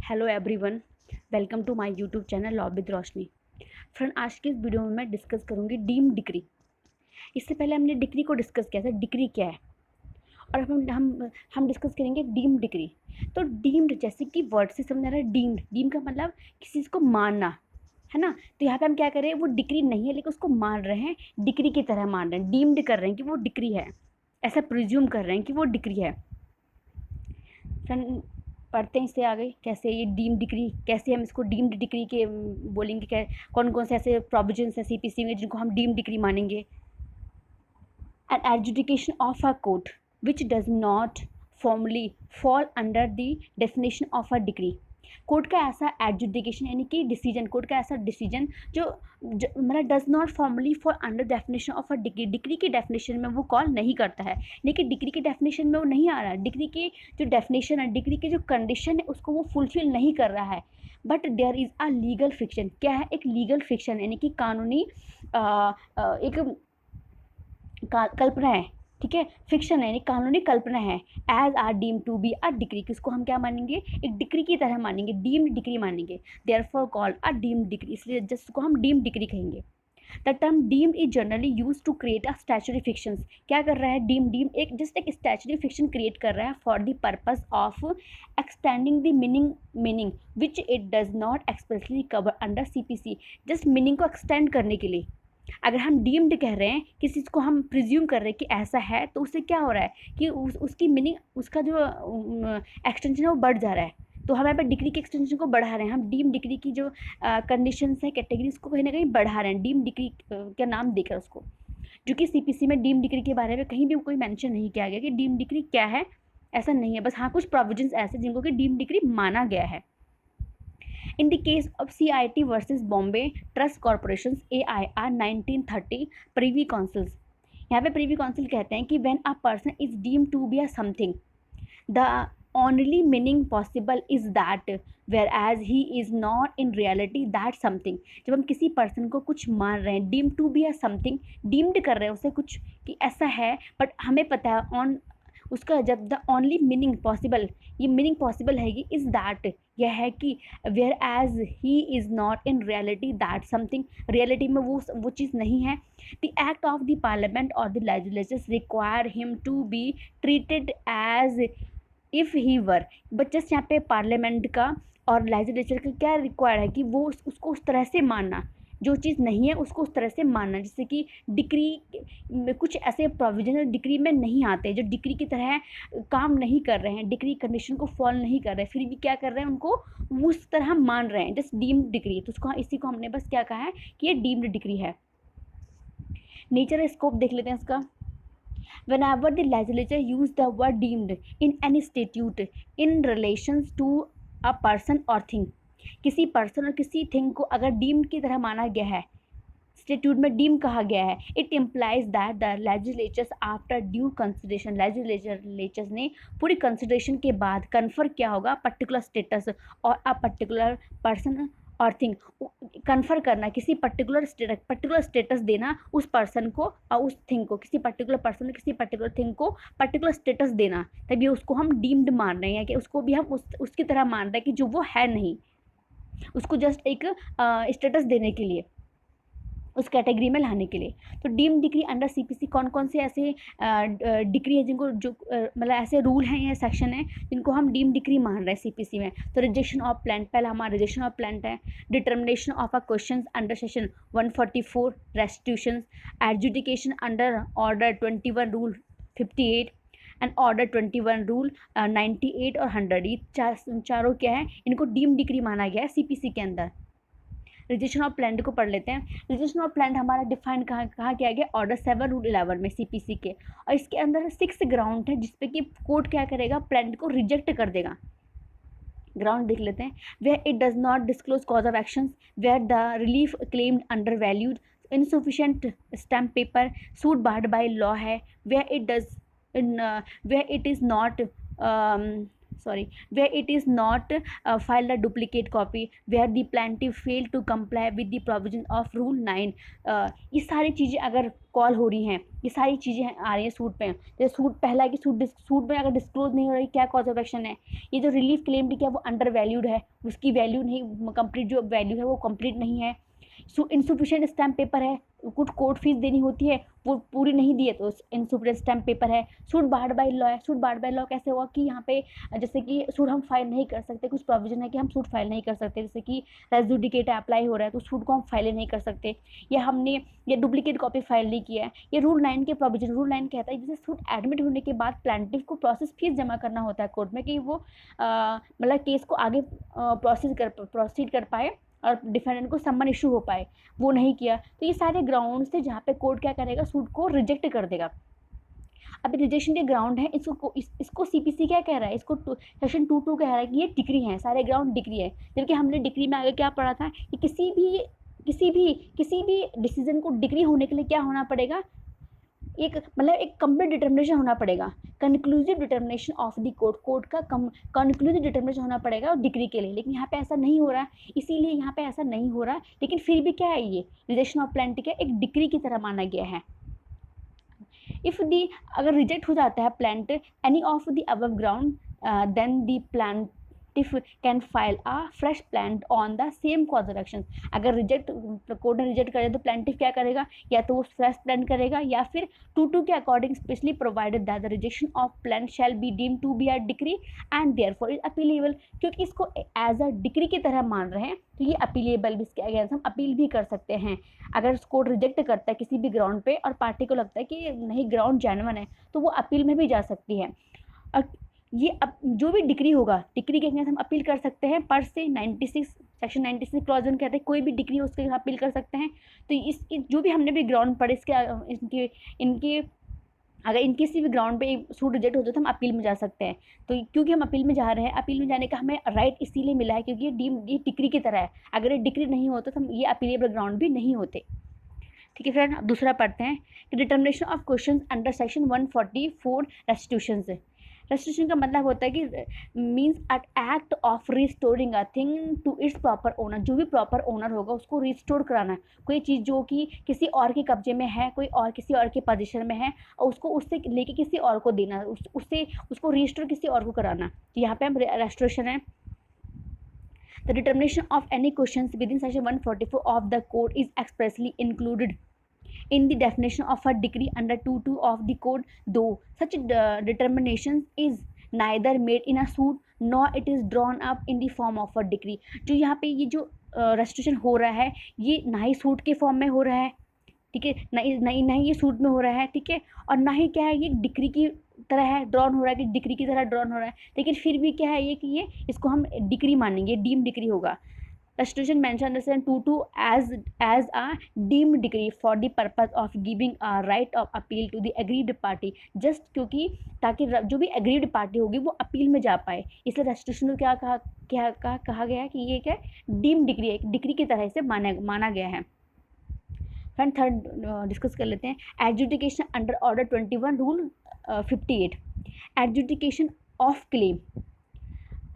Hello everyone, welcome to my YouTube channel law with Roshni. Friend, आज की इस video में मैं डिस्कस करूंगी डीम्ड डिग्री। इससे पहले हमने डिग्री को डिस्कस किया था, डिग्री क्या है, और अब हम डिस्कस करेंगे डीम्ड डिग्री। तो डीम्ड जैसे कि वर्ड से समझ आ रहा है, डीम्ड डीम का मतलब किसी चीज़ को मानना है ना। तो यहाँ पे हम क्या कर रहे हैं, वो डिग्री नहीं है लेकिन उसको मान रहे हैं, डिग्री की तरह मान रहे हैं, डीम्ड कर रहे हैं कि वो डिग्री है, ऐसा प्रिज्यूम कर रहे हैं कि वो डिग्री है। फ्रेंड, पढ़ते हैं इससे आगे कैसे ये डीम्ड डिग्री, कैसे हम इसको डीम्ड डिग्री के बोलेंगे, क्या कौन कौन से ऐसे प्रोविजंस हैं सीपीसी में जिनको हम डीम्ड डिग्री मानेंगे। An adjudication of a court which does not formally fall under the definition of a degree. Court का ऐसा एडजुडिकेशन यानी कि डिसीजन, कोर्ट का ऐसा डिसीजन जो मतलब does not formally fall under definition of a degree, degree की definition में वो कॉल नहीं करता है, लेकिन डिग्री की डेफिनेशन में वो नहीं आ रहा है, डिग्री की जो डेफिनेशन है, डिग्री की जो कंडीशन है उसको वो फुलफिल नहीं कर रहा है। But there is a legal fiction. क्या है? एक लीगल फिक्शन यानी कि कानूनी एक कल्पना है, ठीक है, फिक्शन है यानी कानूनी कल्पना है। As are deem to be a degree, किसको हम क्या मानेंगे? एक डिग्री की तरह मानेंगे, डीम्ड डिग्री मानेंगे, therefore called a deemed degree, इसलिए जिसको हम डीम्ड डिग्री कहेंगे। The term deemed is generally use to create a statutory fictions. क्या कर रहा है डीम एक जस्ट एक स्टैचुरी फिक्शन क्रिएट कर रहा है for the purpose of extending the meaning which it does not expressly cover under CPC. Just meaning को एक्सटेंड करने के लिए अगर हम डीम्ड कह रहे हैं, किसी चीज़ को हम प्रिज्यूम कर रहे हैं कि ऐसा है, तो उससे क्या हो रहा है कि उसकी मीनिंग, उसका जो एक्सटेंशन है वो बढ़ जा रहा है। तो हम यहाँ पे डिग्री के एक्सटेंशन को बढ़ा रहे हैं, हम डीम डिग्री की जो कंडीशंस है, कैटेगरीज को कहीं ना कहीं बढ़ा रहे हैं, डीम डिग्री का नाम देकर उसको, जो कि सीपीसी में डीम डिग्री के बारे में कहीं भी कोई मेंशन नहीं किया गया कि डीम डिग्री क्या है, ऐसा नहीं है। बस हाँ, कुछ प्रोविजंस ऐसे जिनको कि डीम डिग्री माना गया है। In the case of CIT versus Bombay Trust Corporations AIR 1930 Privy Councils, यहाँ पे प्रीवी काउंसिल कहते हैं कि when a person is deemed to be a something, the only meaning possible is that, whereas he is not in reality that something। जब हम किसी person को कुछ मान रहे हैं, deem to be a something, deemed कर रहे हैं उसे कुछ कि ऐसा है, बट हमें पता है ऑन उसका जब द ओनली मीनिंग पॉसिबल, ये मीनिंग पॉसिबल है कि इज़ दैट, यह है कि whereas he is not in reality that something, reality में वो चीज़ नहीं है। The act of the parliament or the legislatures require him to be treated as if he were. But just यहाँ पे पार्लियामेंट का और लेजिस्लेचर का क्या रिक्वायर है कि वो उसको उस तरह से मानना, जो चीज़ नहीं है उसको उस तरह से मानना। जैसे कि डिग्री में कुछ ऐसे प्रोविजन डिग्री में नहीं आते जो डिग्री की तरह काम नहीं कर रहे हैं, डिग्री कंडीशन को फॉलो नहीं कर रहे हैं, फिर भी क्या कर रहे हैं, उनको उस तरह मान रहे हैं, जस्ट डीम्ड डिग्री। तो उसको इसी को हमने बस क्या कहा है कि ये डीम्ड डिग्री है। नेचर स्कोप देख लेते हैं इसका। Whenever the legislature use the word deemed in any statute in relations to a person or thing, किसी पर्सन और किसी थिंग को अगर डीम्ड की तरह माना गया है, स्टेट्यूट में डीम कहा गया है, it implies that the legislatures after due consideration, legislatures ने पूरी कंसिडरेशन के बाद कन्फर किया होगा पर्टिकुलर स्टेटस और अ पर्टिकुलर पर्सन और थिंग, कन्फर करना, किसी पर्टिकुलर स्टेटस देना उस पर्सन को और उस थिंग को, किसी पर्टिकुलर पर्सन किसी पर्टिकुलर थिंग को पर्टिकुलर स्टेटस देना, तभी उसको हम डीम्ड मान रहे हैं कि उसको भी हम उसकी तरह मान रहे हैं कि जो वो है नहीं, उसको जस्ट एक स्टेटस देने के लिए, उस कैटेगरी में लाने के लिए। तो डीम डिग्री अंडर सीपीसी कौन कौन से ऐसे डिग्री है जिनको जो मतलब ऐसे रूल हैं या सेक्शन है जिनको हम डीम डिग्री मान रहे हैं सीपीसी में। तो रिजेक्शन ऑफ प्लांट, पहला हमारा रिजेक्शन ऑफ प्लांट है। Determination of a question under section 144 restitution. Adjudication under order 21 rule 58 and order 21 rule 98 और 100, ये चारों क्या है, इनको डीम डिग्री माना गया है सीपीसी के अंदर। रिजेक्शन ऑफ प्लांट को पढ़ लेते हैं। रिजेक्शन ऑफ प्लांट हमारा डिफाइन कहाँ किया गया? ऑर्डर 7 रूल 11 में सीपीसी के, और इसके अंदर 6 ग्राउंड है जिसपे कि कोर्ट क्या करेगा, प्लांट को रिजेक्ट कर देगा। ग्राउंड देख लेते हैं। Where it does not disclose cause of action, where the relief claimed undervalued, insufficient stamp paper, suit barred by law है, where it does where it is not sorry, where it is not filed a duplicate copy, where the plaintiff failed to comply with the provision of rule 9. ये सारी चीज़ें अगर call हो रही हैं, ये सारी चीज़ें आ रही हैं सूट पे, जैसे सूट पहला है कि सूट में अगर डिस्क्लोज नहीं हो रही क्या कॉज ऑफ एक्शन है, ये जो रिलीफ क्लेम की क्या वो अंडर वैल्यूड है, उसकी वैल्यू नहीं कंप्लीट, जो वैल्यू है वो कंप्लीट नहीं है, इनसफिशिएंट स्टैम्प पेपर है, कुछ कोर्ट फीस देनी होती है वो पूरी नहीं दी है तो इनसफिशिएंट स्टैम्प पेपर है, सूट बार्ड बाय लॉ है। सूट बार्ड बाय लॉ कैसे हुआ कि यहाँ पे जैसे कि सूट हम फाइल नहीं कर सकते, कुछ प्रोविजन है कि हम सूट फाइल नहीं कर सकते, जैसे कि रेस जुडिकेट अप्लाई हो रहा है तो सूट को हम फाइल नहीं कर सकते, या हमने ये डुप्लीकेट कॉपी फाइल नहीं किया है। ये रूल 9 के प्रोविजन, रूल 9 कहता है जैसे सूट एडमिट होने के बाद प्लांटिफ को प्रोसेस फीस जमा करना होता है कोर्ट में कि वो मतलब केस को आगे प्रोसीड कर पाए और डिफेंडेंट को सम्मन इशू हो पाए, वो नहीं किया। तो ये सारे ग्राउंड थे जहाँ पे कोर्ट क्या करेगा, सूट को रिजेक्ट कर देगा। अब रिजेक्शन के ग्राउंड है, इसको सीपीसी क्या कह रहा है, इसको सेक्शन 22 कह रहा है कि ये डिग्री है, सारे ग्राउंड डिग्री है। जबकि हमने डिग्री में आगे क्या पढ़ा था कि किसी भी डिसीजन को डिग्री होने के लिए क्या होना पड़ेगा, एक कंप्लीट डिटर्मिनेशन होना पड़ेगा, conclusive determination of the court का कंक्लूसिव डिटर्मिनेशन होना पड़ेगा डिग्री के लिए। लेकिन यहाँ पे ऐसा नहीं हो रहा है, इसीलिए यहाँ पे ऐसा नहीं हो रहा है। लेकिन फिर भी क्या है, ये रिजेक्शन ऑफ प्लांटिफ एक डिग्री की तरह माना गया है। इफ दी अगर रिजेक्ट हो जाता है plaint any of the above ground, then the plaint can file a fresh plaint on the same cause of action. अगर रिजेक्ट कोर्ट ने रिजेक्ट करे तो प्लांटिफ क्या करेगा, या तो वो फ्रेश प्लांट करेगा या फिर 22 के according specially provided that the rejection of plaint shall be deemed to be a decree and therefore is appealable. क्योंकि इसको एज अ डिक्री की तरह मान रहे हैं तो ये अपीलेबल भी, इसके अगेंस्ट हम अपील भी कर सकते हैं। अगर कोर्ट रिजेक्ट करता है किसी भी ग्राउंड पे और पार्टी को लगता है कि नहीं ग्राउंड जेन्युइन है तो वो अपील में भी जा सकती है। और ये अब जो भी डिग्री होगा, डिग्री के अगेंस्ट हम अपील कर सकते हैं पर से 96 सेक्शन 96 क्लॉज 1 कहते हैं कोई भी डिग्री हो उसके अपील कर सकते हैं। तो इसकी जो भी हमने भी ग्राउंड पढ़े इसके इनके अगर इन किसी भी ग्राउंड पे सूट रिजेक्ट होता है तो हम अपील में जा सकते हैं। तो क्योंकि हम अपील में जा रहे हैं, अपील में जाने का हमें राइट इसीलिए मिला है क्योंकि ये डिग्री की तरह है। अगर ये डिग्री नहीं होता तो हम ये अपीलेबल ग्राउंड भी नहीं होते। ठीक है फ्रेंड, दूसरा पढ़ते हैं कि determination of question under section 144 restitution से। रेस्टिट्यूशन का मतलब होता है कि means an act of restoring a thing to its proper owner. जो भी प्रॉपर ओनर होगा उसको रिस्टोर कराना है। कोई चीज़ जो कि किसी और के कब्जे में है, कोई और किसी और के पोजीशन में है और उसको उससे लेके किसी और को देना, उसको रिस्टोर किसी और को कराना। तो यहाँ पे हम रेस्टोरेशन है। The determination of any questions within section 144 of the code is expressly included in the definition of a degree under 22 of the code, though such determination is neither made in a suit nor it is drawn up in the form of a degree। जो यहाँ पे ये जो restriction हो रहा है ये ना ही सूट के फॉर्म में हो रहा है, ठीक है, ना ही ये सूट में हो रहा है, ठीक है, और ना ही क्या है ये डिग्री की तरह है, ड्रॉन हो रहा है कि डिग्री की तरह ड्रॉन हो रहा है। लेकिन फिर भी क्या है ये कि ये इसको हम डिग्री मानेंगे, डीम डिग्री होगा। Restriction mention under section 22 as a deemed degree for the purpose of giving a right of appeal to the aggrieved party, just क्योंकि ताकि जो भी aggrieved party होगी वो अपील में जा पाए, इसलिए रेस्ट्रिक्शन को क्या कहा गया है कि ये क्या डीम डिग्री है, डिग्री की तरह से माना गया है। फ्रेंड थर्ड डिस्कस कर लेते हैं, adjudication under order 21 rule 58। Adjudication of claim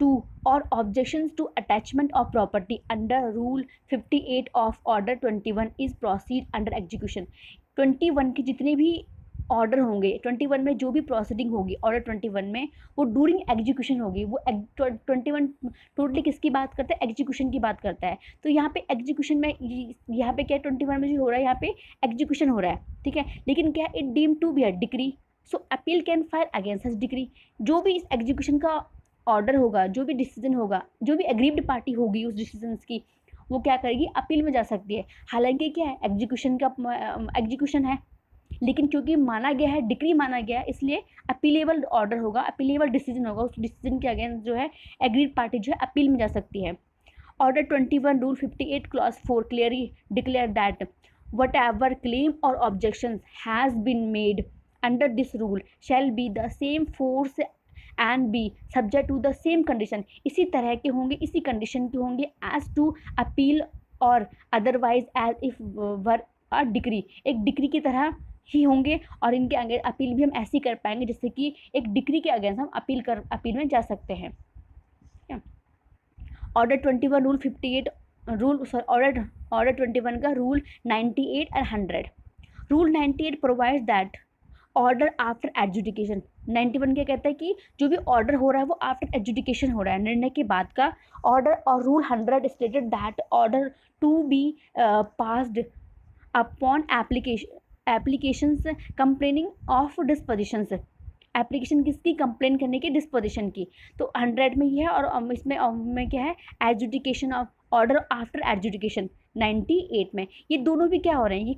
to or objections to attachment of property under rule 58 of order 21 is proceed under execution. 21 के जितने भी ऑर्डर होंगे, 21 में जो भी प्रोसीडिंग होगी ऑर्डर 21 में वो ड्यूरिंग एग्जीक्यूशन होगी। वो 21 टोटली किसकी बात करता है, एग्जीक्यूशन की बात करता है। तो यहाँ पे एग्जीक्यूशन में यहाँ पे क्या 21 में जो हो रहा है यहाँ पे एग्जीक्यूशन हो रहा है, ठीक है। लेकिन क्या it deem to be a degree, so appeal can file against such degree. जो भी इस एग्जीक्यूशन का ऑर्डर होगा, जो भी डिसीजन होगा, जो भी एग्रीव्ड पार्टी होगी उस डिसीजन की, वो क्या करेगी, अपील में जा सकती है। हालांकि क्या है एग्जीक्यूशन है, लेकिन क्योंकि माना गया है, डिग्री माना गया है, इसलिए अपीलेबल ऑर्डर होगा, अपीलेबल डिसीजन होगा। उस डिसीजन के अगेंस्ट जो है एग्रीड पार्टी जो है अपील में जा सकती है। Order 21 rule 58 clause 4 clearly declare that whatever claim or objection has been made under this rule shall be the same force and be subject to the same condition. इसी तरह के होंगे, इसी कंडीशन के होंगे as to appeal or otherwise as if were a degree, एक degree की तरह ही होंगे और इनके अगेंस्ट अपील भी हम ऐसे ही कर पाएंगे जैसे कि एक डिक्री के अगेंस्ट हम अपील में जा सकते हैं। ऑर्डर 21 रूल 58 रूल ऑर्डर 21 का रूल 98 और 100। Rule 98 provides that order after adjudication, 91 क्या कहता है कि जो भी ऑर्डर हो रहा है वो आफ्टर एडजुडिकेशन हो रहा है, निर्णय के बाद का ऑर्डर। और rule 100 stated that order to be passed upon applications complaining of dispositions, application किसकी, कंप्लेन करने की, डिस्पोजिशन की। तो 100 में ये है और इसमें क्या है, adjudication of order after adjudication 98 में। ये दोनों भी क्या हो रहे हैं,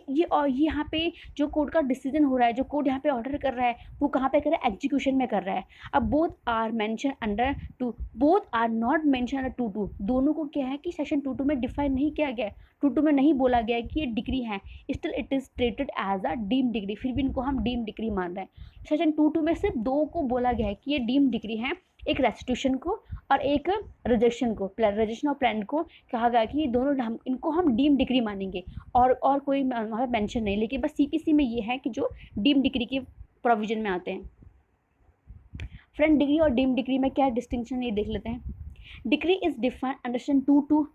ये और ये यहाँ पे जो कोर्ट का डिसीजन हो रहा है, जो कोर्ट यहाँ पे ऑर्डर कर रहा है वो कहाँ पे कर रहा है, एग्जीक्यूशन में कर रहा है। अब both are mention under 2, both are not mention under 22, दोनों को क्या है कि सेक्शन 22 में डिफाइन नहीं किया गया है, 22 में नहीं बोला गया है कि ये डिग्री है, still it is treated as a deem degree, फिर भी इनको हम डीम डिग्री मान रहे हैं। सेक्शन 22 में सिर्फ दो को बोला गया है कि ये डीम डिग्री है, एक रेस्टिट्यूशन को और एक रिजेक्शन को, रिजेक्शन और प्लान को कहा गया कि ये दोनों इनको हम डीम डिग्री मानेंगे और कोई वहाँ मेंशन नहीं। लेकिन बस सीपीसी में ये है कि जो डीम डिग्री के प्रोविजन में आते हैं। फ्रेंड, डिग्री और डीम डिग्री में क्या डिस्टिंक्शन ये देख लेते हैं। Degree is defined under section 22,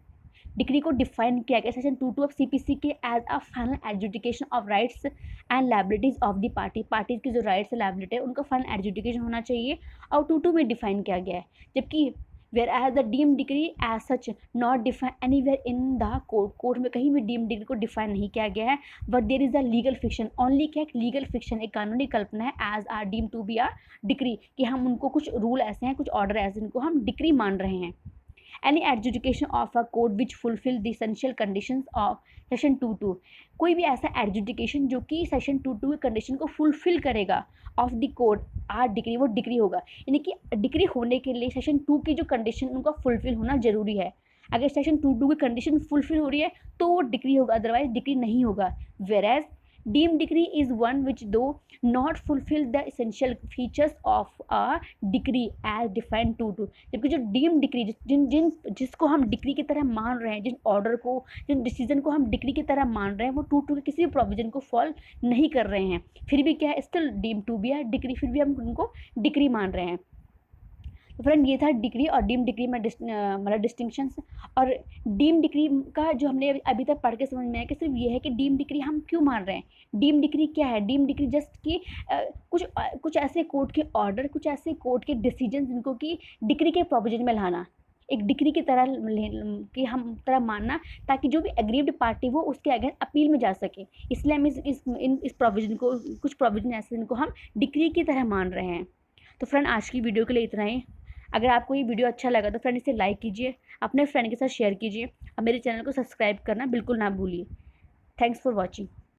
degree को डिफाइन किया गया सेक्शन 22 ऑफ सीपीसी के as a final adjudication of rights and liabilities of the parties की जो राइट्स एंड लायबिलिटी है उनका फाइनल एडजुडिकेशन होना चाहिए और 22 में डिफाइन किया गया है। जबकि whereas the deem degree as such not define anywhere in the court में कहीं भी डीम डिग्री को डिफाइन नहीं किया गया है, but there is a legal fiction, only क्या लीगल फिक्शन, एक कानूनी कल्पना है as are deem to be are degree, कि हम उनको कुछ रूल ऐसे हैं, कुछ ऑर्डर ऐसे इनको हम डिग्री मान रहे हैं। Any adjudication of a court which fulfill the essential conditions of section 22, कोई भी ऐसा एडजुडिकेशन जो कि सेक्शन 22 के कंडीशन को फुलफिल करेगा of the court are degree, वो डिग्री होगा। यानी कि डिग्री होने के लिए सेक्शन 2 की जो कंडीशन उनका फुलफिल होना जरूरी है। अगर सेक्शन 22 की कंडीशन फुलफिल हो रही है तो वो डिग्री होगा, अदरवाइज डिग्री नहीं होगा। Whereas deem degree is one which though not fulfil the essential features of a degree as defined 22, जबकि जो डीम डिग्री जिसको हम डिग्री की तरह मान रहे हैं, जिन ऑर्डर को, जिन डिसीजन को हम डिग्री की तरह मान रहे हैं, वो 22 के किसी भी प्रोविजन को फॉल नहीं कर रहे हैं, फिर भी क्या है, स्टिल डीम टू बी है डिग्री, फिर भी हम उनको डिग्री मान रहे हैं। तो फ्रेंड, ये था डिग्री और डीम डिग्री में मतलब डिस्टिंक्शंस। और डीम डिग्री का जो हमने अभी तक पढ़ के समझ में आया कि सिर्फ ये है कि डीम डिग्री हम क्यों मान रहे हैं। डीम डिग्री क्या है, डीम डिग्री जस्ट कि कुछ ऐसे कोर्ट के ऑर्डर, कुछ ऐसे कोर्ट के डिसीजन जिनको कि डिग्री के प्रोविजन में लाना, एक डिग्री की तरह कि हम तरह मानना, ताकि जो भी एग्रीव्ड पार्टी वो उसके अगेंस्ट अपील में जा सके। इसलिए हम इस प्रोविजन को, कुछ प्रोविजन ऐसे इनको हम डिग्री की तरह मान रहे हैं। तो फ्रेंड, आज की वीडियो के लिए इतना ही। अगर आपको ये वीडियो अच्छा लगा तो फ्रेंड इसे लाइक कीजिए, अपने फ्रेंड के साथ शेयर कीजिए और मेरे चैनल को सब्सक्राइब करना बिल्कुल ना भूलिए। Thanks for watching.